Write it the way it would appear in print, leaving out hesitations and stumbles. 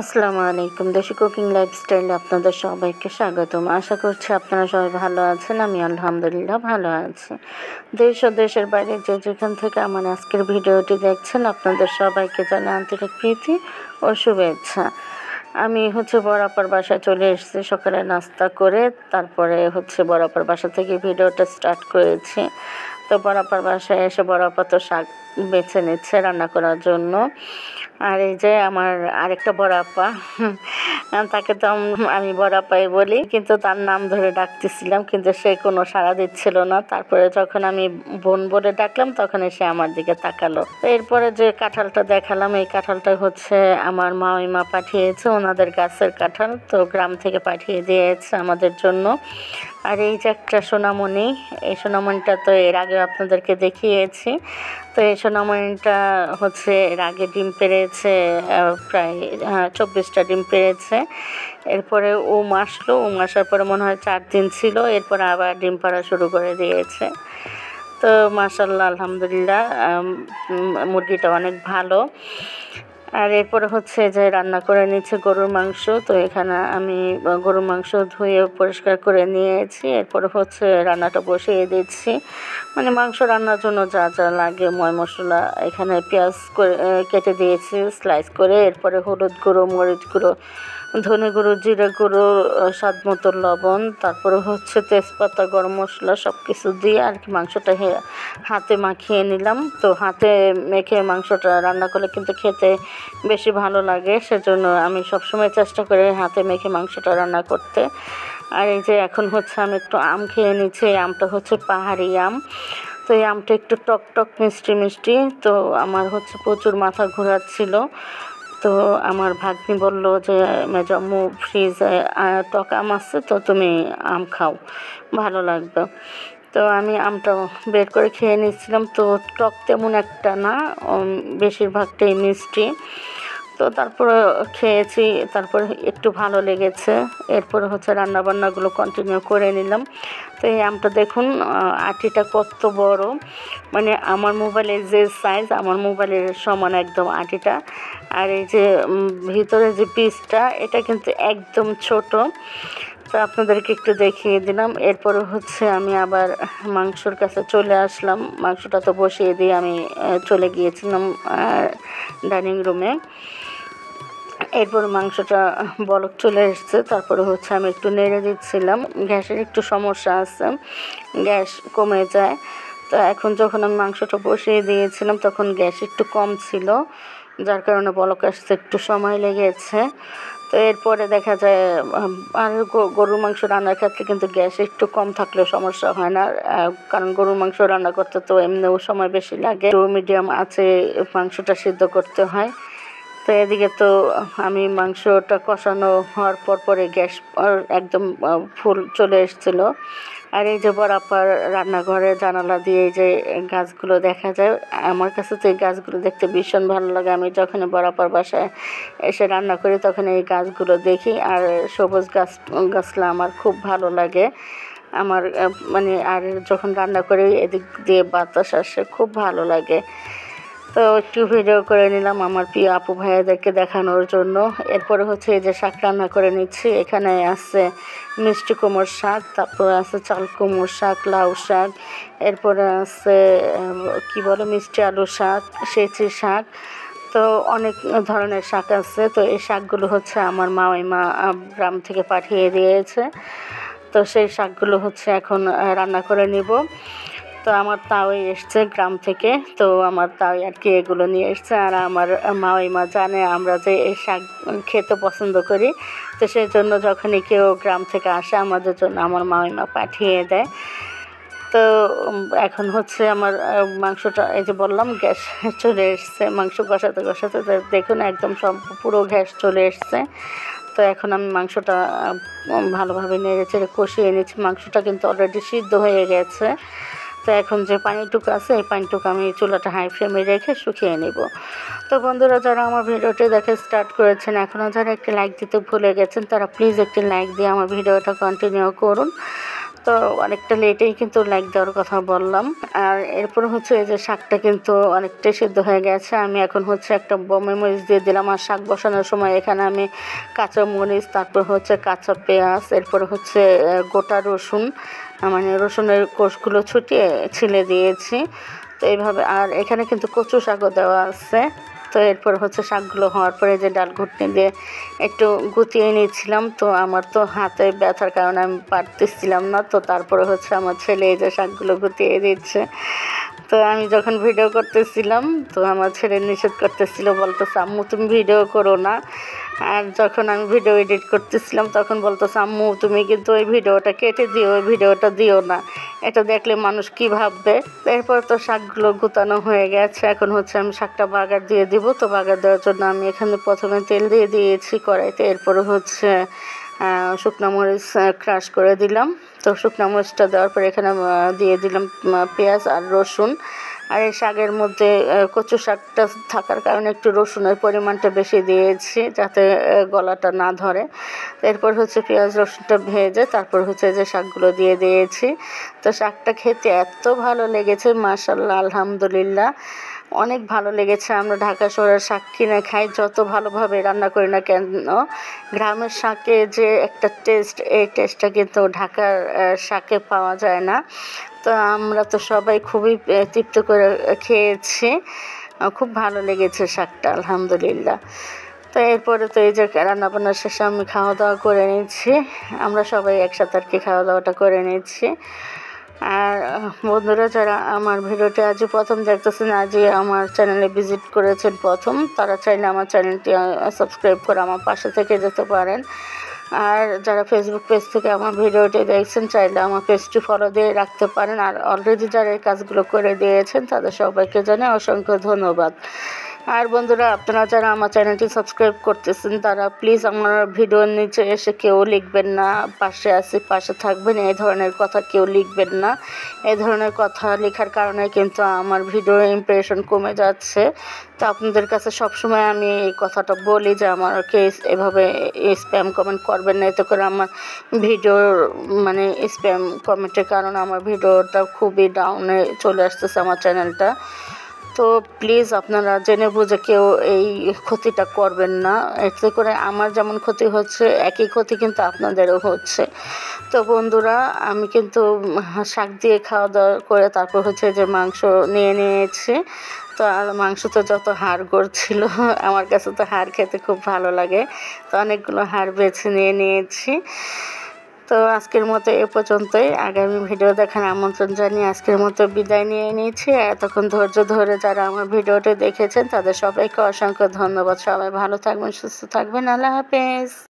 আসসালামু আলাইকুম। দেশি কুকিং লাইফস্টাইলে আপনাদের সবাইকে স্বাগতম। আশা করছি আপনারা সবাই ভালো আছেন। আমি আলহামদুলিল্লাহ ভালো আছি। দেশ ও দেশের বাইরে যে যেখান থেকে আমার আজকের ভিডিওটি দেখছেন, আপনাদের সবাইকে জানাই আন্তরিক প্রীতি ও শুভেচ্ছা। আমি বড় আপার বাসায় চলে এসেছি সকালে নাস্তা করে। তারপরে বড় আপার বাসা থেকে ভিডিওটা স্টার্ট করেছি। তো বড় আপার বাসায় এসে বড় আপা তো শাক বেছে নিচ্ছে রান্না করার জন্য। আর এই যে আমার আরেকটা বড় আপা, তাকে তো আমি বড় আপাই বলি, কিন্তু তার নাম ধরে ডাকতেছিলাম, কিন্তু সে কোনো সাড়া দিচ্ছিল না। তারপরে যখন আমি বোন বলে ডাকলাম, তখন সে আমার দিকে তাকালো। এরপরে যে কাঁঠালটা দেখালাম, এই কাঁঠালটা আমার মা পাঠিয়েছে, ওনাদের গাছের কাঁঠাল, তো গ্রাম থেকে পাঠিয়ে দিয়েছে আমাদের জন্য। আর এই যে একটা সোনামণি, এই সোনামণিটা তো এর আগে আপনাদেরকে দেখিয়েছি। তো এই সোনামণিটা এর আগে ডিম পেড়েছে, প্রায় 24টা ডিম পেড়েছে। এরপরে আসলো, আসার পরে মনে হয় 4 দিন ছিল, এরপরে আবার ডিম পাড়া শুরু করে দিয়েছে। তো মাশাআল্লাহ, আলহামদুলিল্লাহ, মুরগিটা অনেক ভালো। আর এরপরে যে রান্না করে নিচ্ছে গরুর মাংস। তো এখানে আমি গরুর মাংস ধুয়ে পরিষ্কার করে নিয়েছি। এরপরে রান্নাটা বসিয়ে দিচ্ছি। মানে মাংস রান্নার জন্য যা যা লাগে ময় মশলা, এখানে পেঁয়াজ করে কেটে দিয়েছি স্লাইস করে। এরপরে হলুদ গুঁড়ো, মরিচ গুঁড়ো, ধনে গুঁড়ো, জিরে গুঁড়ো, স্বাদ মতো লবণ, তারপরে তেজপাতা, গরম মশলা সব কিছু দিয়ে আর কি মাংসটা হাতে মাখিয়ে নিলাম। তো হাতে মেখে মাংসটা রান্না করলে কিন্তু খেতে বেশি ভালো লাগে, সেজন্য আমি সবসময় চেষ্টা করি হাতে মেখে মাংসটা রান্না করতে। আর এই যে এখন আমি একটু আম খেয়ে নিচ্ছি। এই আমটা পাহাড়ি আম। তো এই আমটা একটু টক টক মিষ্টি মিষ্টি। তো আমার প্রচুর মাথা ঘোরাচ্ছিল। তো আমার ভাগ্নি বলল যে মেজম্মু ফ্রিজে টক আম আছে, তো তুমি আম খাও, ভালো লাগবে। তো আমি আমটা বের করে খেয়ে নিচ্ছিলাম। তো টক তেমন একটা না, বেশিরভাগটাই মিষ্টি। তো তারপরে খেয়েছি, তারপরে একটু ভালো লেগেছে। এরপরে রান্নাবান্নাগুলো কন্টিনিউ করে নিলাম। তো এই আমটা দেখুন, আটিটা কত বড়, মানে আমার মোবাইলের যে সাইজ, আমার মোবাইলের সমান একদম আটিটা। আর এই যে ভিতরে যে পিসটা, এটা কিন্তু একদম ছোট। তো আপনাদেরকে একটু দেখিয়ে দিলাম। এরপরে আমি আবার মাংসর কাছে চলে আসলাম। মাংসটা তো বসিয়ে দিয়ে আমি চলে গিয়েছিলাম ডাইনিং রুমে। এরপরে মাংসটা বলক চলে এসছে। তারপরে আমি একটু নেড়ে দিচ্ছিলাম। গ্যাসের একটু সমস্যা আছে, গ্যাস কমে যায়। তো এখন যখন আমি মাংসটা বসিয়ে দিয়েছিলাম, তখন গ্যাস একটু কম ছিল, যার কারণে বলক আসতে একটু সময় লেগেছে। তো এরপরে দেখা যায় আর গরুর মাংস রান্নার ক্ষেত্রে কিন্তু গ্যাস একটু কম থাকলেও সমস্যা হয় না, কারণ গরুর মাংস রান্না করতে তো এমনিও সময় বেশি লাগে। তো মিডিয়াম আছে মাংসটা সিদ্ধ করতে হয়। তো এদিকে তো আমি মাংসটা কষানো হওয়ার পরে গ্যাস একদম ফুল চলে এসেছিলো। আর এই যে বড় আপার রান্নাঘরে জানালা দিয়ে যে গাছগুলো দেখা যায়, আমার কাছে তো এই গাছগুলো দেখতে ভীষণ ভালো লাগে। আমি যখন বড় আপার বাসায় এসে রান্না করি, তখন এই গাছগুলো দেখি, আর সবুজ গাছগুলো আমার খুব ভালো লাগে। আমার আর যখন রান্না করি এদিক দিয়ে বাতাস আসে, খুব ভালো লাগে। তো একটু ভিডিও করে নিলাম আমার প্রিয় আপু ভাইয়াদেরকে দেখানোর জন্য। এরপরে এই যে শাক রান্না করে নিচ্ছি। এখানে আছে মিষ্টি কুমড়োর শাক, তারপরে আছে চাল কুমড়োর শাক, লাউ শাক, এরপরে আছে কি বলে মিষ্টি আলু শাক, সেচি শাক। তো অনেক ধরনের শাক আছে। তো এই শাকগুলো আমার মা গ্রাম থেকে পাঠিয়ে দিয়েছে। তো সেই শাকগুলো এখন রান্না করে নিব। তো আমার তাওই এসছে গ্রাম থেকে, তো আমার তাই আর কি এগুলো নিয়ে এসছে। আর আমার মা জানে আমরা যে এই শাক খেতে পছন্দ করি, তো সেই জন্য যখনই কেউ গ্রাম থেকে আসে আমাদের জন্য আমার মা পাঠিয়ে দেয়। তো এখন আমার মাংসটা, এই যে বললাম গ্যাস চলে এসছে, মাংস কষাতে কষাতে দেখুন একদম পুরো গ্যাস চলে এসছে। তো এখন আমি মাংসটা ভালোভাবে নেড়ে চেড়ে কষিয়ে নিচ্ছি। মাংসটা কিন্তু অলরেডি সিদ্ধ হয়ে গেছে। তো এখন যে পানিটুকু আছে, এই পানিটুকু আমি চুলাটা হাই ফ্লেমে রেখে শুকিয়ে নেব। তো বন্ধুরা, যারা আমার ভিডিওটি দেখে স্টার্ট করেছেন, এখনও যারা একটি লাইক দিতে ভুলে গেছেন, তারা প্লিজ একটি লাইক দিয়ে আমার ভিডিওটা কন্টিনিউ করুন। তো অনেকটা লেটেই কিন্তু লাইক দেওয়ার কথা বললাম। আর এরপর হচ্ছে এই যে শাকটা কিন্তু অনেকটাই সিদ্ধ হয়ে গেছে। আমি এখন হচ্ছে একটা বোম্বে মরিচ দিয়ে দিলাম। আর শাক বসানোর সময় এখানে আমি কাঁচা মরিচ, তারপর হচ্ছে কাঁচা পেঁয়াজ, এরপর হচ্ছে গোটা রসুন, মানে রসুনের কোষগুলো ছুটিয়ে ছিলে দিয়েছি। তো এইভাবে, আর এখানে কিন্তু কচু শাকও দেওয়া আছে। তো এরপর হচ্ছে শাকগুলো হওয়ার পরে যে ডাল ঘুটনি দিয়ে একটু গুটিয়ে নিয়েছিলাম। তো আমার তো হাতে ব্যথার কারণে আমি পারতেছিলাম না। তো তারপরে হচ্ছে আমার ছেলে এই যে শাকগুলো গুটিয়ে দিচ্ছে। তো আমি যখন ভিডিও করতেছিলাম, তো আমার ছেলে নিষেধ করতেছিল, বলতেছে আম্মু তুমি ভিডিও করো না। আর যখন আমি ভিডিও এডিট করতেছিলাম তখন বলতেছে আম্মু তুমি কিন্তু ওই ভিডিওটা কেটে দিও, ওই ভিডিওটা দিও না, এটা দেখলে মানুষ কি ভাববে। এরপর তো শাকগুলো গুতানো হয়ে গেছে। এখন হচ্ছে আমি শাকটা বাগার দিয়ে দিব। তো বাগার দেওয়ার জন্য আমি এখানে প্রথমে তেল দিয়ে দিয়েছি কড়াইতে। এরপরে হচ্ছে শুকনো মরিচ ক্রাশ করে দিলাম। তো শুকনো মরিচটা দেওয়ার পরে এখানে দিয়ে দিলাম পেঁয়াজ আর রসুন। আর এই শাকের মধ্যে কচু শাকটা থাকার কারণে একটু রসুনের পরিমাণটা বেশি দিয়েছি, যাতে গলাটা না ধরে। এরপর হচ্ছে পেঁয়াজ রসুনটা ভেজে তারপর হচ্ছে যে শাকগুলো দিয়ে দিয়েছি। তো শাকটা খেতে এত ভালো লেগেছে, মাশাআল্লাহ, আলহামদুলিল্লাহ, অনেক ভালো লেগেছে। আমরা ঢাকা শহরের শাক কিনে খাই, যত ভালোভাবে রান্না করি না কেন, গ্রামের শাকে যে একটা টেস্ট, এই টেস্টটা কিন্তু ঢাকার শাকে পাওয়া যায় না। তো আমরা তো সবাই খুবই তৃপ্ত করে খেয়েছি, খুব ভালো লেগেছে শাকটা, আলহামদুলিল্লাহ। তো এরপরে তো এই যে রান্নাবান্না শেষে আমি খাওয়া দাওয়া করে নিচ্ছি। আমরা সবাই একসাথে আর কি খাওয়া দাওয়াটা করে নিচ্ছি। আর বন্ধুরা, যারা আমার ভিডিওটি আজই প্রথম দেখতেছেন, আজই আমার চ্যানেলে ভিজিট করেছেন প্রথম, তারা চাইলে আমার চ্যানেলটি সাবস্ক্রাইব করে আমার পাশে থেকে যেতে পারেন। আর যারা ফেসবুক পেজ থেকে আমার ভিডিওটি দেখছেন, চাইলে আমার পেজটি ফলো দিয়ে রাখতে পারেন। আর অলরেডি যারা এই কাজগুলো করে দিয়েছেন তাদের সবাইকে জানাই অসংখ্য ধন্যবাদ। আর বন্ধুরা, আপনারা যারা আমার চ্যানেলটি সাবস্ক্রাইব করতেছেন তারা প্লিজ আমার ভিডিওর নিচে এসে কেউ লিখবেন না পাশে আছি, পাশে থাকবেন, এই ধরনের কথা কেউ লিখবেন না। এই ধরনের কথা লেখার কারণে কিন্তু আমার ভিডিওর ইমপ্রেশন কমে যাচ্ছে। তো আপনাদের কাছে সবসময় আমি এই কথাটা বলি যে আমাকে এভাবে স্প্যাম কমেন্ট করবেন না, এতে করে আমার ভিডিওর মানে স্প্যাম কমেন্টের কারণে আমার ভিডিওটা খুবই ডাউনে চলে আসতেছে, আমার চ্যানেলটা। তো প্লিজ আপনারা জেনে বুঝে কেউ এই ক্ষতিটা করবেন না, এতে করে আমার যেমন ক্ষতি হচ্ছে একই ক্ষতি কিন্তু আপনাদেরও হচ্ছে। তো বন্ধুরা, আমি কিন্তু শাক দিয়ে খাওয়া দাওয়া করে তারপর হচ্ছে যে মাংস নিয়ে নিয়েছি। তো আর মাংস তো যত হাড় গোড় ছিল, আমার কাছে তো হাড় খেতে খুব ভালো লাগে, তো অনেকগুলো হাড় বেছে নিয়ে নিয়েছি। তো আজকের মতো এ পর্যন্তই। আগামী ভিডিও দেখার আমন্ত্রণ জানিয়ে আজকের মতো বিদায় নিয়ে নিয়েছি। এতক্ষণ ধৈর্য ধরে যারা আমার ভিডিওটি দেখেছেন তাদের সবাইকে অসংখ্য ধন্যবাদ। সবাই ভালো থাকবেন, সুস্থ থাকবেন। আল্লাহ হাফেজ।